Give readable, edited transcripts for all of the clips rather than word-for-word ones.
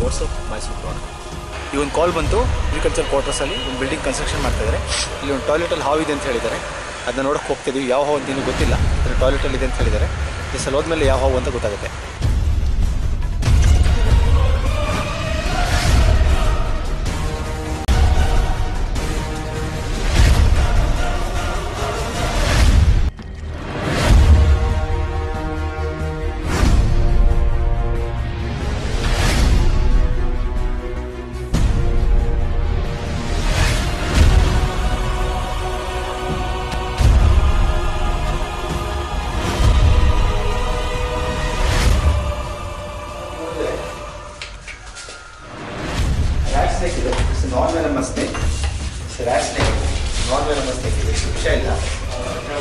Boards of Mysuru. ಈ ಒಂದು ಕಾಲ್ ಬಂತು, ಅಗ್ರಿಕಲ್ಚರ್ ಕ್ವಾರ್ಟರ್ಸಲ್ಲಿ ಒಂದು ಬಿಲ್ಡಿಂಗ್ ಕನ್ಸ್ಟ್ರಕ್ಷನ್ ಮಾಡ್ತಾಯಿದ್ದಾರೆ. ಇಲ್ಲಿ ಒಂದು ಟಾಯ್ಲೆಟಲ್ಲಿ ಹಾವು ಇದೆ ಅಂತ ಹೇಳಿದ್ದಾರೆ. ಅದನ್ನ ನೋಡೋಕ್ಕೆ ಹೋಗ್ತಿದ್ದೀವಿ. ಯಾವ ಹಾವು ಅಂತ ಇನ್ನೂ ಗೊತ್ತಿಲ್ಲ, ಆದರೆ ಟಾಯ್ಲೆಟಲ್ಲಿ ಇದೆ ಅಂತ ಹೇಳಿದ್ದಾರೆ. ಈ ಸಲ ಹೋದ್ಮೇಲೆ ಯಾವ ಹಾವು ಅಂತ ಗೊತ್ತಾಗುತ್ತೆ. ನಾನ್-ವೆನಮಸ್ ಸ್ನೇಕ್, ರ್ಯಾಟ್ ಸ್ನೇಕ್, ನಾನ್-ವೆನಮಸ್ ಸ್ನೇಕ್ ಇದೆ. ವಿಷ ಇಲ್ಲ.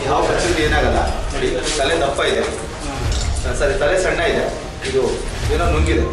ಯಾವ ಕಚ್ಚಿದ್ರೆ ಏನಾಗಲ್ಲ. ನೋಡಿ, ತಲೆ ದಪ್ಪ ಇದೆ, ಸರಿ ತಲೆ ಸಣ್ಣ ಇದೆ. ಇದು ಏನೋ ನುಂಗಿದೆ.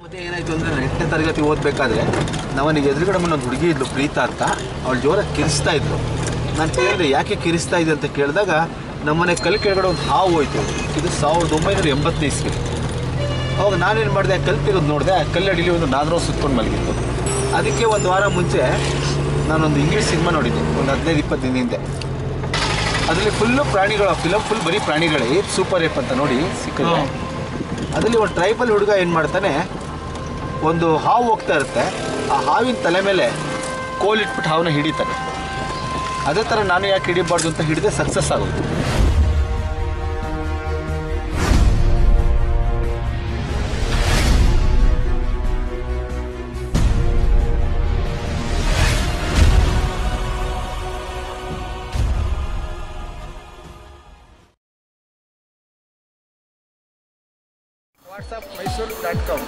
ಮತ್ತೆ ಏನಾಯಿತು ಅಂದರೆ, 8ನೇ ತರಗತಿ ಓದಬೇಕಾದ್ರೆ ನಮ್ಮನಿಗೆ ಎದುರುಗಡೆ ಒಂದು ಹುಡುಗಿ ಇದ್ಲು, ಪ್ರೀತಾ ಅಂತ. ಅವಳು ಜೋರಾಗಿ ಕಿರಿಸ್ತಾ ಇದ್ಲು. ನಾನು ಕೇಳಿದೆ ಯಾಕೆ ಕಿರಿಸ್ತಾ ಇದೆ ಅಂತ ಕೇಳಿದಾಗ, ನಮ್ಮನೆ ಕಲ್ಲು ಕೆಳಗಡೆ ಒಂದು ಹಾವು ಹೋಯ್ತು. ಇದು 1980ನೇ ಇಸ್ವಿ. ಅವಾಗ ನಾನೇನು ಮಾಡಿದೆ, ಕಲ್ಲು ತೆಗೆದು ನೋಡಿದೆ. ಆ ಕಲ್ಲಡಿಲಿ ಒಂದು ನಾಗರೋ ಸುತ್ಕೊಂಡು ಮಲಗಿತ್ತು. ಅದಕ್ಕೆ ಒಂದು ವಾರ ಮುಂಚೆ ನಾನೊಂದು ಇಂಗ್ಲೀಷ್ ಸಿನಿಮಾ ನೋಡಿದ್ದೆ, ಒಂದು 15-20 ದಿನ ಹಿಂದೆ. ಅದರಲ್ಲಿ ಫುಲ್ಲು ಪ್ರಾಣಿಗಳು, ಫಿಲಮ್ ಫುಲ್ ಬರೀ ಪ್ರಾಣಿಗಳೇ. ಸೂಪರ್ ಏಪ್ ಅಂತ ನೋಡಿ ಸಿಕ್ಕಿದೆ. ಅದರಲ್ಲಿ ಒಂದು ಟ್ರೈಬಲ್ ಹುಡುಗ ಏನು ಮಾಡ್ತಾನೆ, ಒಂದು ಹಾವು ಹೋಗ್ತಾ ಇರುತ್ತೆ. ಆ ಹಾವಿನ ತಲೆ ಮೇಲೆ ಕೋಲಿಟ್ಬಿಟ್ಟು ಹಾವನ್ನ ಹಿಡಿತಾನೆ. ಅದೇ ಥರ ನಾನು ಯಾಕೆ ಹಿಡಿಬಾರ್ದು ಅಂತ ಹಿಡಿದೆ, ಸಕ್ಸಸ್ ಆಗೋದು. WhatsApp Mysore.com